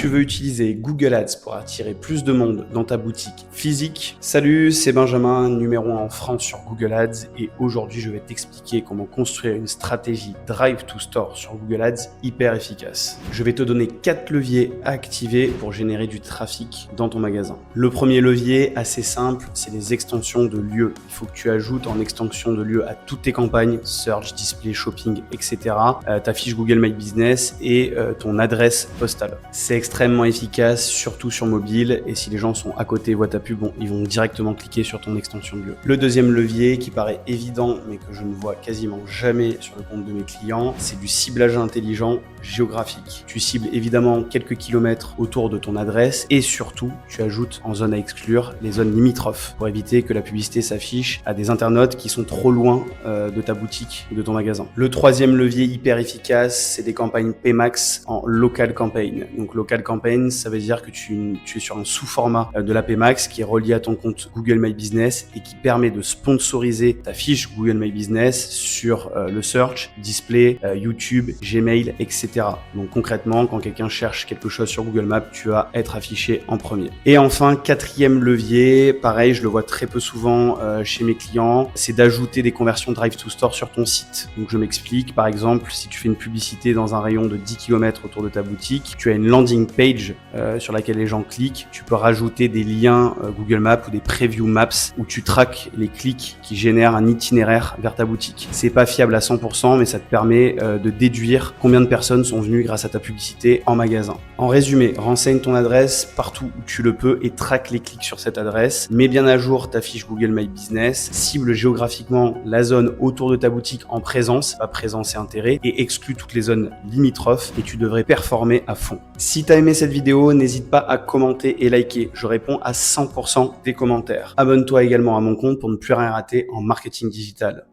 Tu veux utiliser Google Ads pour attirer plus de monde dans ta boutique physique? Salut, c'est Benjamin, numéro 1 en France sur Google Ads et aujourd'hui je vais t'expliquer comment construire une stratégie Drive to Store sur Google Ads hyper efficace. Je vais te donner 4 leviers à activer pour générer du trafic dans ton magasin. Le premier levier, assez simple, c'est les extensions de lieux. Il faut que tu ajoutes en extension de lieux à toutes tes campagnes, search, display, shopping, etc. Ta fiche Google My Business et ton adresse postale. C'est extrêmement efficace, surtout sur mobile, et si les gens sont à côté et voient ta pub, ils vont directement cliquer sur ton extension de lieu. Le deuxième levier, qui paraît évident, mais que je ne vois quasiment jamais sur le compte de mes clients, c'est du ciblage intelligent géographique. Tu cibles évidemment quelques kilomètres autour de ton adresse, et surtout, tu ajoutes en zone à exclure les zones limitrophes, pour éviter que la publicité s'affiche à des internautes qui sont trop loin de ta boutique ou de ton magasin. Le troisième levier hyper efficace, c'est des campagnes PMax en local campaign. Donc local campaign, ça veut dire que tu es sur un sous-format de la PMax qui est relié à ton compte Google My Business et qui permet de sponsoriser ta fiche Google My Business sur le search, display, YouTube, Gmail, etc. Donc concrètement, quand quelqu'un cherche quelque chose sur Google Maps, tu vas être affiché en premier. Et enfin, quatrième levier, pareil, je le vois très peu souvent chez mes clients, c'est d'ajouter des conversions Drive to Store sur ton site. Donc je m'explique, par exemple, si tu fais une publicité dans un rayon de 10 km autour de ta boutique, tu as une landing page sur laquelle les gens cliquent, tu peux rajouter des liens Google Maps ou des preview maps où tu traques les clics qui génèrent un itinéraire vers ta boutique. C'est pas fiable à 100%, mais ça te permet de déduire combien de personnes sont venues grâce à ta publicité en magasin. En résumé, renseigne ton adresse partout où tu le peux et traque les clics sur cette adresse. Mets bien à jour ta fiche Google My Business, cible géographiquement la zone autour de ta boutique en présence, pas présence et intérêt, et exclue toutes les zones limitrophes et tu devrais performer à fond. Si tu as aimé cette vidéo, n'hésite pas à commenter et liker. Je réponds à 100% des commentaires. Abonne-toi également à mon compte pour ne plus rien rater en marketing digital.